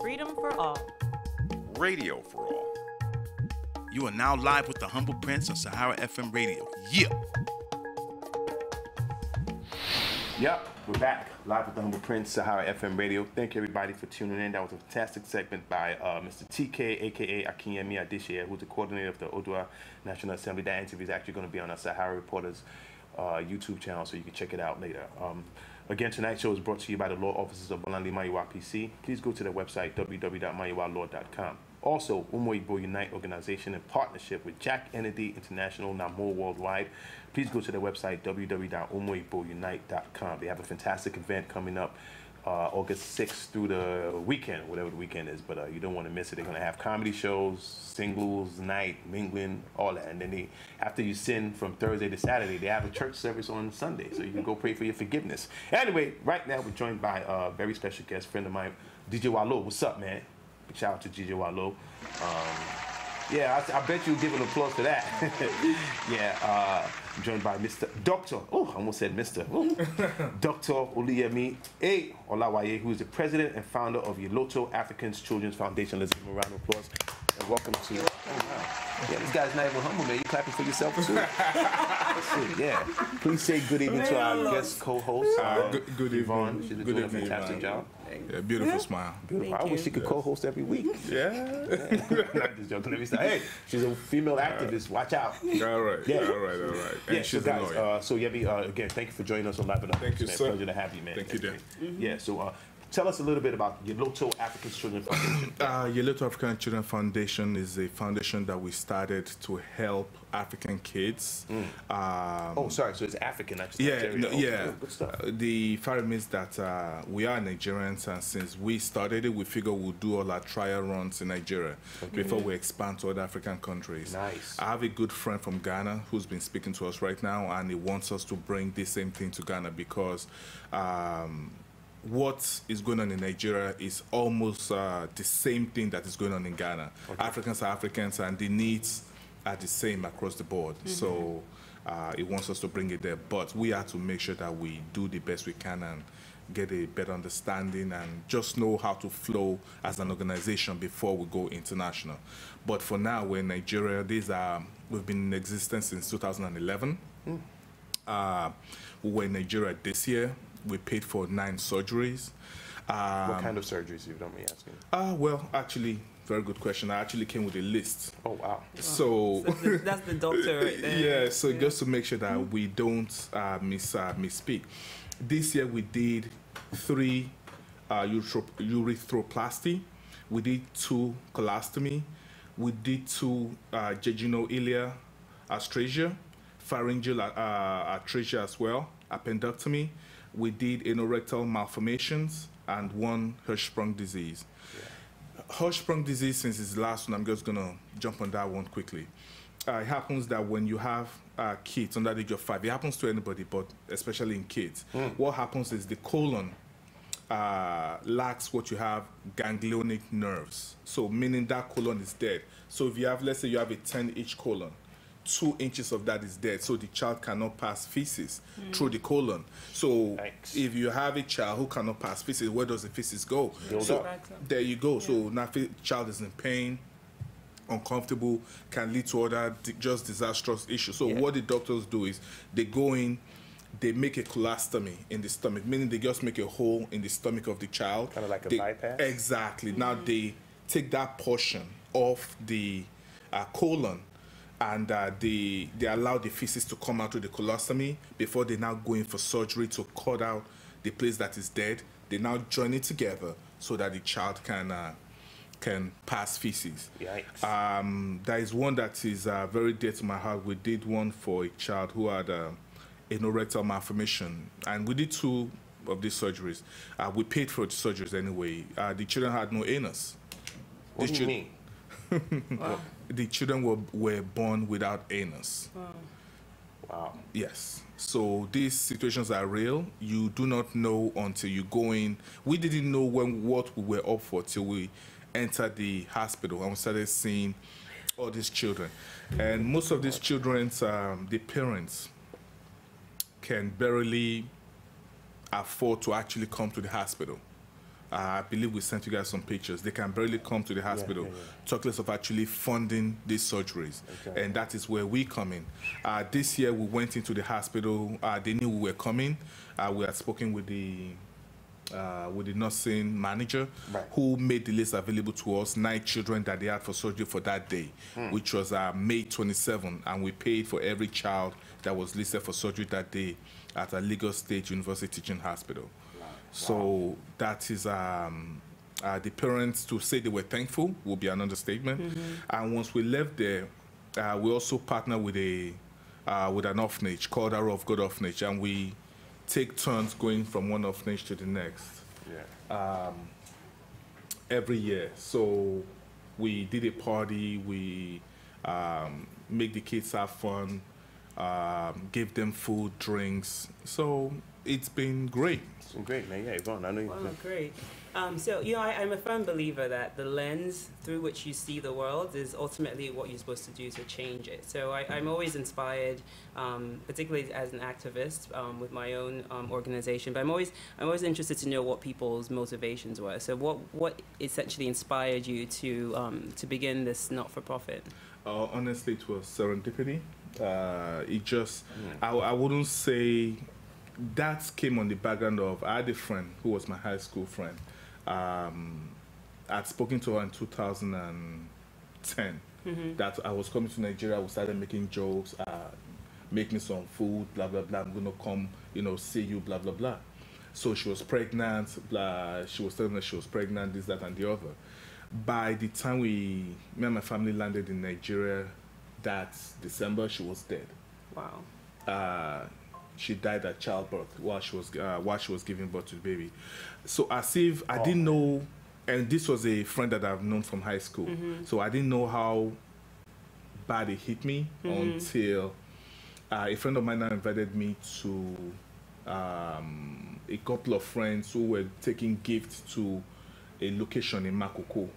freedom for all. Radio for all. You are now live with the Humble Prince on Sahara FM Radio. Yeah. Yep, we're back live with the Humble Prince, Sahara FM Radio. Thank you everybody for tuning in. That was a fantastic segment by Mr. TK, aka Akinyemi Adeshe, who's the coordinator of the Odua National Assembly. That interview is actually going to be on our Sahara Reporters YouTube channel, so you can check it out later. Again, tonight's show is brought to you by the law offices of Bolanli Maiwa PC. Please go to their website, www.maiwalaw.com. Also, Umo Igbo Unite organization in partnership with Jack Kennedy International, now more worldwide. Please go to their website, www.umoigbounite.com. They have a fantastic event coming up August 6th through the weekend, whatever the weekend is, but you don't want to miss it. They're going to have comedy shows, singles, night, mingling, all that. And then after you sin from Thursday to Saturday, they have a church service on Sunday, so you can go pray for your forgiveness. Anyway, right now we're joined by a very special guest, friend of mine, DJ Walo. What's up, man? Big shout out to DJ Walo. Yeah, I bet you give an applause for that. Yeah, I'm joined by Mr. Dr. Oh, I almost said Mr. Dr. Oluyemi Olawaye, who is the president and founder of YELOTO African's Children's Foundation. Let's give him a round of applause. And welcome to you. Yeah, this guy's not even humble, man. You clapping for yourself, too. Yeah. Please say good evening to our guest co-host. Good evening. Yvonne. She's doing a fantastic job. Yeah, beautiful smile. Beautiful. I wish she could co-host every week. Yeah. Not just joking. Let me say, hey, she's a female activist. Watch out. All right. Yeah. All right. And yeah, she's so a guys, lawyer. so Yebi, again, thank you for joining us on Live and Up. Thank you, sir. Pleasure to have you, man. Thank you, Dan. Yeah, so tell us a little bit about YELOTO African Children's Foundation. YELOTO African Children Foundation is a foundation that we started to help African kids. Oh, sorry, so it's African, not just Yeah, Nigerian. no, yeah. Good stuff. The fact remains that we are Nigerians, and since we started it, we figure we'll do all our trial runs in Nigeria before we expand to other African countries. Nice. I have a good friend from Ghana who's been speaking to us right now, and he wants us to bring the same thing to Ghana because what is going on in Nigeria is almost the same thing that is going on in Ghana. Africans are Africans, and the needs are the same across the board. So it wants us to bring it there, but we have to make sure that we do the best we can and get a better understanding and just know how to flow as an organization before we go international. But for now, we're in Nigeria. We've been in existence since 2011. We were in Nigeria this year. We paid for 9 surgeries. What kind of surgeries, if you don't mind asking? Well, actually, very good question. I actually came with a list. Oh, wow. So that's the doctor right there. Yeah, so just to make sure that we don't misspeak. This year we did 3 urethroplasty. We did 2 colostomy. We did 2 jejunal astrasia, pharyngeal atrasia as well, appendectomy. We did anorectal malformations and 1 Hirschsprung disease. Hirschsprung disease, since it's the last one, I'm just going to jump on that one quickly. It happens that when you have kids under the age of 5, it happens to anybody, but especially in kids. What happens is the colon lacks what you have, ganglionic nerves. So meaning that colon is dead. So if you have, let's say you have a 10-inch colon, 2 inches of that is dead, so the child cannot pass feces through the colon. So if you have a child who cannot pass feces, where does the feces go? So there you go. So now the child is in pain, uncomfortable, can lead to other just disastrous issues. So what the doctors do is they go in, they make a colostomy in the stomach, meaning they just make a hole in the stomach of the child. Kind of like a bypass? Exactly. Now they take that portion of the colon, and they allow the feces to come out of the colostomy before they now go in for surgery to cut out the place that is dead. They now join it together so that the child can pass feces. Yikes. There is one that is very dear to my heart. We did one for a child who had anorectal malformation, and we did 2 of these surgeries. We paid for the surgeries anyway. The children had no anus. What do you mean? Wow. The children were born without anus. Wow. Yes. So these situations are real. You do not know until you go in. We didn't know what we were up for till we entered the hospital and we started seeing all these children. And most of these children's, the parents can barely afford to actually come to the hospital. I believe we sent you guys some pictures. They can barely come to the hospital. yeah. Talk less of actually funding these surgeries. Okay. And that is where we come in. This year we went into the hospital. They knew we were coming. We had spoken with the nursing manager, Right. who made the list available to us, 9 children that they had for surgery for that day, which was May 27, and we paid for every child that was listed for surgery that day at a Lagos State University Teaching Hospital. So that is the parents, to say they were thankful will be an understatement. And once we left there, we also partnered with an orphanage called Arrow of God Orphanage, and we take turns going from one orphanage to the next every year. So we did a party, we make the kids have fun, give them food, drinks. So it's been great. It's been great, man. Yeah, Evon, I know you. Wow, great. So, I'm a firm believer that the lens through which you see the world is ultimately what you're supposed to do to change it. So I'm always inspired, particularly as an activist with my own organization, but I'm always interested to know what people's motivations were. So what essentially inspired you to begin this not-for-profit? Honestly, it was serendipity. It just, I wouldn't say that came on the background of, I had a friend who was my high school friend. I'd spoken to her in 2010 that I was coming to Nigeria. We started making jokes, make me some food, blah, blah, blah. I'm going to come, see you, blah, blah, blah. So she was pregnant, blah. She was telling me she was pregnant, this, that, and the other. By the time me and my family landed in Nigeria that December, she was dead. Wow. She died at childbirth while she was giving birth to the baby. So as if I didn't know, and this was a friend that I've known from high school, so I didn't know how bad it hit me until a friend of mine now invited me to a couple of friends who were taking gifts to a location in Makoko.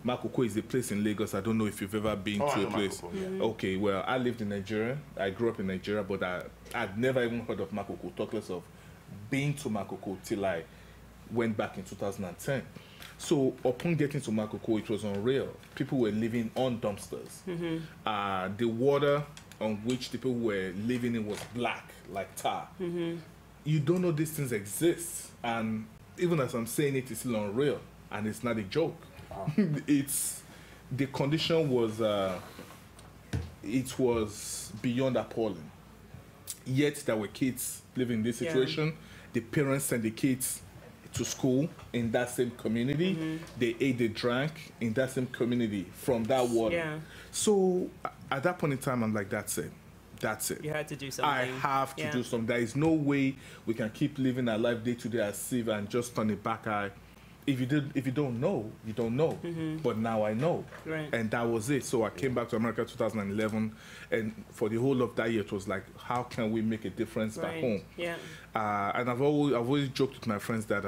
Makoko is a place in Lagos. I don't know if you've ever been to a place. Makoko, yeah. Okay, well, I lived in Nigeria. I grew up in Nigeria, but I'd never even heard of Makoko, talk less of being to Makoko till I went back in 2010. So upon getting to Makoko, it was unreal. People were living on dumpsters. The water on which the people were living in was black, like tar. You don't know these things exist. And even as I'm saying it, it's still unreal. And it's not a joke. The condition was it was beyond appalling. Yet there were kids living in this situation. The parents sent the kids to school in that same community. They ate, they drank in that same community from that water. So at that point in time, I'm like, that's it. That's it. You had to do something. I have to do something. There is no way we can keep living our life day to day as if and just turn it back. If you don't know, you don't know. But now I know. Right. And that was it. So I came back to America 2011, and for the whole of that year, it was like, how can we make a difference back home? Yeah. And I've always joked with my friends that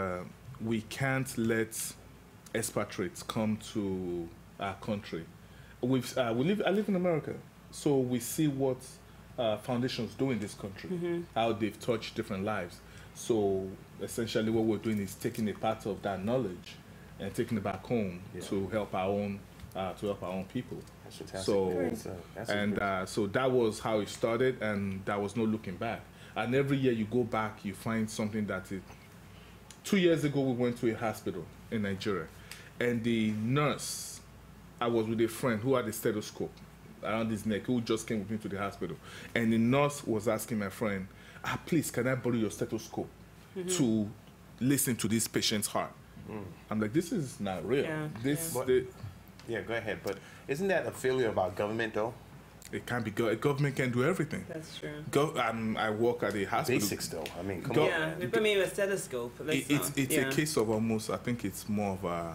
we can't let expatriates come to our country. I live in America, so we see what foundations do in this country, how they've touched different lives. So essentially what we're doing is taking a part of that knowledge and taking it back home to help our own people. That's fantastic. So so that was how it started, and there was no looking back. And every year you go back, you find something that is. 2 years ago we went to a hospital in Nigeria, and the nurse, I was with a friend who had a stethoscope around his neck, who just came with me to the hospital, and the nurse was asking my friend, please, can I borrow your stethoscope to listen to this patient's heart? I'm like, this is not real. Yeah, go ahead. But isn't that a failure of our government, though? It can't be. Government can do everything. That's true. I work at a hospital. Basics, though. I mean, come on. Yeah, I mean, a stethoscope. It's a case of almost, I think it's more of a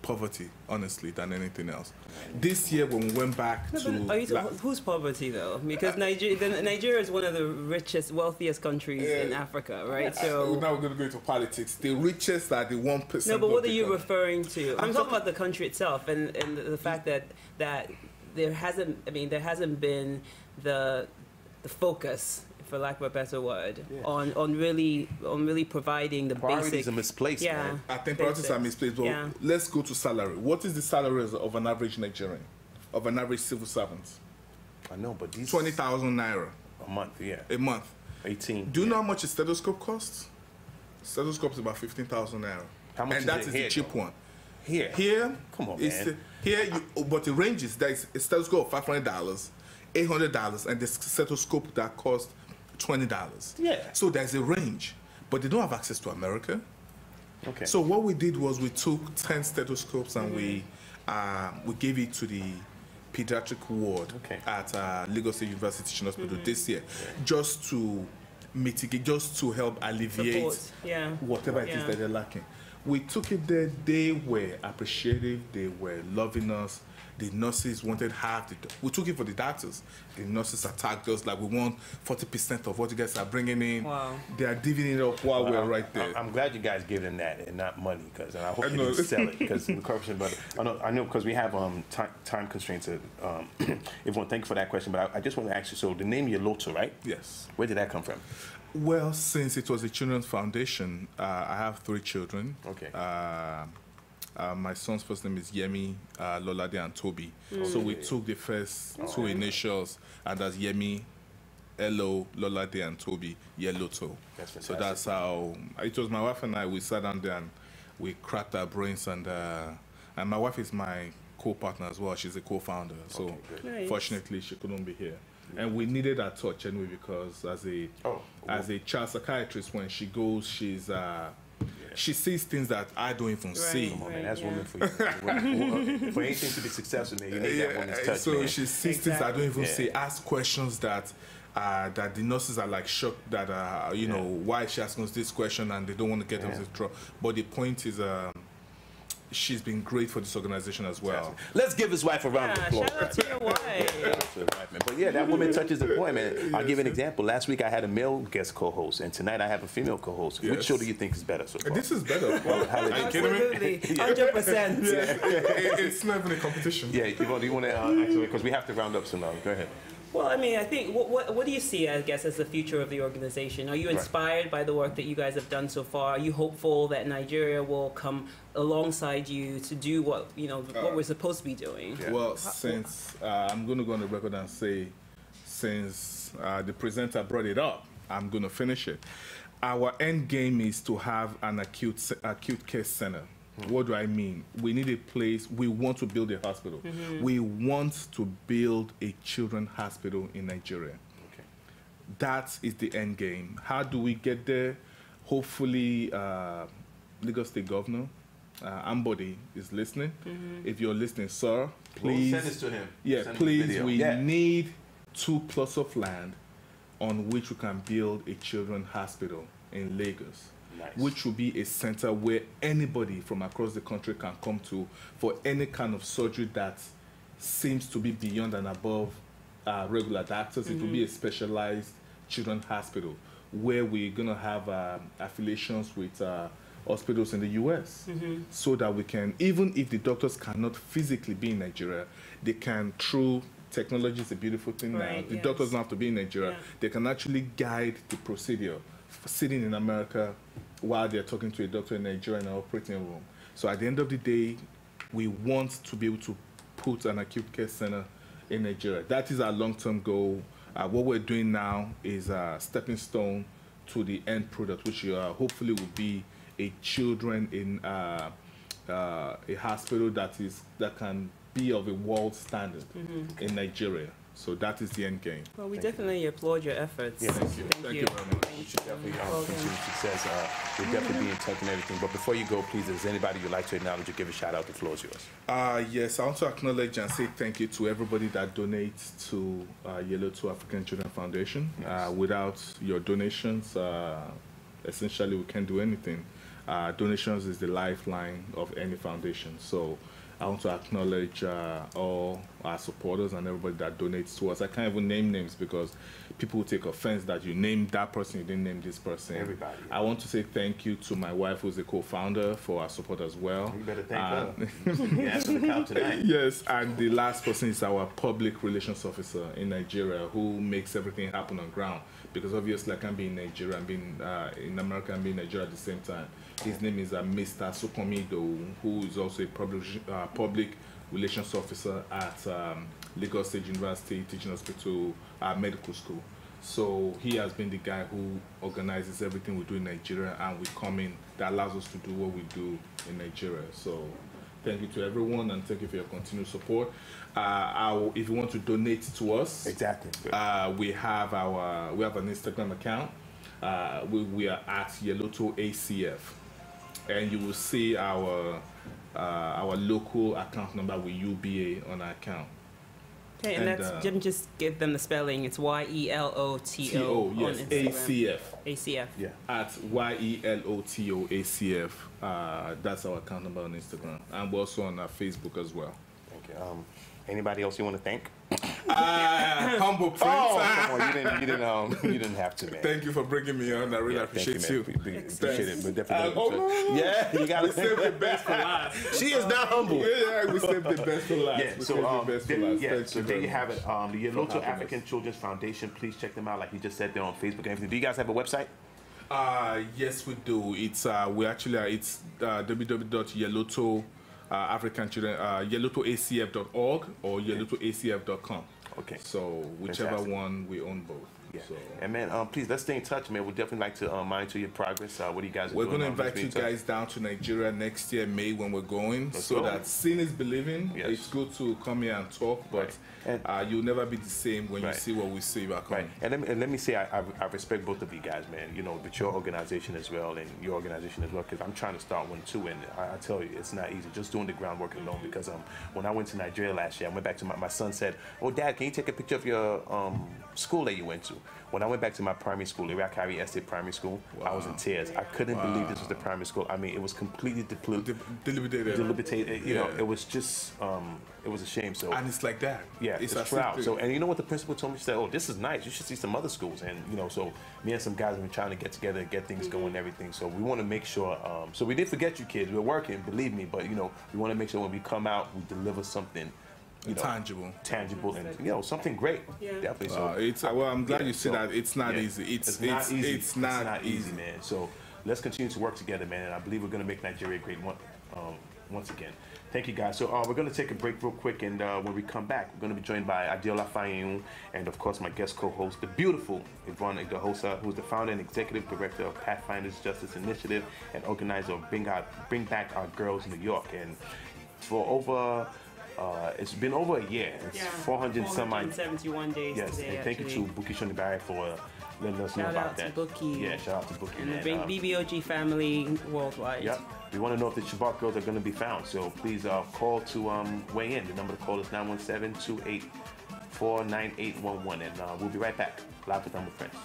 poverty, honestly, than anything else. This year, when we went back whose poverty, though? Because Nigeria is one of the richest, wealthiest countries in Africa, right? So now we're going to go into politics. The richest are the 1%. No, but what are you referring to? I'm talking about the country itself, and the fact that there hasn't been the focus, for lack of a better word, on really providing the Priorities basic. are misplaced, man. I think priorities are misplaced. But let's go to salary. What is the salary of an average Nigerian, of an average civil servant? I know, but these 20,000 naira a month, a month. 18. Do you know how much a stethoscope costs? Stethoscope is about 15,000 naira. How much and is that it is here, the cheap though? one. Here, come on, man. But the range is there's a stethoscope $500, $800, and the stethoscope that costs $20. Yeah. So there's a range, but they don't have access to America. Okay. So what we did was we took 10 stethoscopes and we gave it to the pediatric ward at Lagos State University Teaching Hospital this year, just to mitigate, just to help alleviate whatever it is that they're lacking. We took it there. They were appreciative. They were loving us. The nurses wanted half. We took it for the doctors. The nurses attacked us like, we want 40% of what you guys are bringing in. Wow. They are divvying it up while we're right there. I'm glad you guys gave them that and not money, because I hope you didn't sell it, because the corruption. But I know because we have time constraints. Everyone, thank you for that question. But I just want to ask you. So the name Yeloto, right? Yes. Where did that come from? Well, since it was a children's foundation, I have 3 children. Okay. My son's first name is Yemi, Lolade, and Toby. So we took the first 2 initials, and that's Yemi, Elo, Lolade, and Toby, Yeloto. That's fantastic. So that's how it was. My wife and I, we sat down there and we cracked our brains, and my wife is my co-partner as well. She's a co-founder. So fortunately, she couldn't be here. And we needed her touch anyway, because as a child psychiatrist, when she goes, she sees things that I don't even see. Come on, man, that's woman for you. For anything to be successful, man, you need that woman's touch. So man. she sees things I don't even see. Ask questions that the nurses are like shocked that why is she asking us this question, and they don't want to get us into trouble. But the point is, she's been great for this organization as well. Let's give his wife a round of applause. Shout out to your wife. But yeah, that woman touches the point, man. I'll give you an example. Last week I had a male guest co-host, and tonight I have a female co-host. Which show do you think is better so far? This is better. Are you kidding me? 100%. It's not even a competition. Yeah, Evon, do you want to actually, because we have to round up soon now. Go ahead. Well, I mean, I think, what do you see, I guess, as the future of the organization? Are you inspired by the work that you guys have done so far? Are you hopeful that Nigeria will come alongside you to do what we're supposed to be doing? Well, since I'm going to go on the record and say, since the presenter brought it up, I'm going to finish it. Our end game is to have an acute care center. What do I mean? We need a place. We want to build a hospital. We want to build a children's hospital in Nigeria. Okay. That is the end game. How do we get there? Hopefully, Lagos State Governor Ambody is listening. If you're listening, sir, please send this to him. Yeah, send please. We need 2 plots of land on which we can build a children's hospital in Lagos. Nice. Which will be a center where anybody from across the country can come to for any kind of surgery that seems to be beyond and above regular doctors. It will be a specialized children's hospital where we're going to have affiliations with hospitals in the US so that we can, even if the doctors cannot physically be in Nigeria, they can, through technology is a beautiful thing now. The doctors don't have to be in Nigeria. They can actually guide the procedure sitting in America while they're talking to a doctor in Nigeria in an operating room. So at the end of the day, we want to be able to put an acute care center in Nigeria. That is our long-term goal. What we're doing now is a stepping stone to the end product, which hopefully will be a children in a hospital that can be of a world standard in Nigeria. So that is the end game. Well, we definitely applaud your efforts. Yeah, thank you. Thank you very much. You should definitely continue success. We'll definitely be in touch and everything. But before you go, please, is there anybody you'd like to acknowledge or give a shout out? The floor is yours. Yes, I want to acknowledge and say thank you to everybody that donates to YELOTO African Children Foundation. Without your donations, essentially we can't do anything. Donations is the lifeline of any foundation. So I want to acknowledge all our supporters and everybody that donates to us. I can't even name names because people will take offense that you named that person, you didn't name this person. Everybody. I want to say thank you to my wife, who's a co-founder, for our support as well. You better thank her. You asked her to count tonight. Yes, and the last person is our public relations officer in Nigeria, who makes everything happen on ground. because obviously I can't be in Nigeria and being in America and be in Nigeria at the same time. His name is Mr. Sokomido, who is also a public relations officer at Lagos State University Teaching Hospital Medical School. So he has been the guy who organizes everything we do in Nigeria, and we come in that allows us to do what we do in Nigeria. So thank you to everyone, and thank you for your continued support. If you want to donate to us, exactly, we have an Instagram account. We are at Yeloto ACF, and you will see our local account number with UBA on our account. Okay, and that's Jim. Just give them the spelling. It's YELOTO. Yes, on ACF. ACF. Yeah. At YELOTO ACF. That's our account number on Instagram, and we're also on Facebook as well. Thank you. Anybody else you want to thank? Humble Prince. Oh, come on, you didn't have to, man. Thank you for bringing me on. I really appreciate you. Appreciate it. But definitely. No. Yeah, you got to save the best for last. She is not humble. Yeah, we saved the best for last. Yeah, so there you have it. The Yeloto African Children's Foundation. Please check them out. Like you just said, they're on Facebook and everything. Do you guys have a website? Yes, we do. It's it's www.yeloto African Children, YELOTOACF.org or YELOTOACF.com. Okay. So whichever one, we own both. Yeah. So. And man, please, let's stay in touch, man. We'd definitely like to monitor your progress. What do you guys We're going to invite you guys down to Nigeria next year, May, when we're going. That seeing is believing. Yes. It's good to come here and talk, but you'll never be the same when you see what we see back home. Right. And let me say, I respect both of you guys, man. You know, with your organization as well and your organization as well, because I'm trying to start one too. And I tell you, it's not easy just doing the groundwork alone. Because when I went to Nigeria last year, I went back to my son said, "Oh, Dad, can you take a picture of your school that you went to?" When I went back to my primary school, Irakari Estate Primary School, I was in tears. I couldn't believe this was the primary school. I mean, it was completely dilapidated. You know, it was just, it was a shame. So and it's like that. Yeah, it's proud. So, and you know what the principal told me? She said, "Oh, this is nice. You should see some other schools." And you know, so me and some guys have been trying to get together and get things going and everything. So we want to make sure. So we didn't forget you kids. We're working, believe me. But you know, we want to make sure when we come out, we deliver something. Tangible, and something great. Yeah, definitely. So I'm glad you said that. It's not easy. It's not easy. It's not easy, man. So let's continue to work together, man. And I believe we're going to make Nigeria great once again. Thank you, guys. So we're going to take a break real quick, and when we come back, we're going to be joined by Adiola Fayun and, of course, my guest co-host, the beautiful Evon Idahosa, who's the founder and executive director of Pathfinders Justice Initiative and organizer of Bring Back Our Girls New York. And for over it's been over a year. It's 471 days. Yes, today, and thank you to Buki Shonibari for letting us know about that. Shout out to Buki. Yeah, shout out to Buki. And the BBOG family worldwide. Yep. We want to know if the Shabbat girls are going to be found. So please call to weigh in. The number to call is 917-284-9811. And we'll be right back. Live with Humble Friends.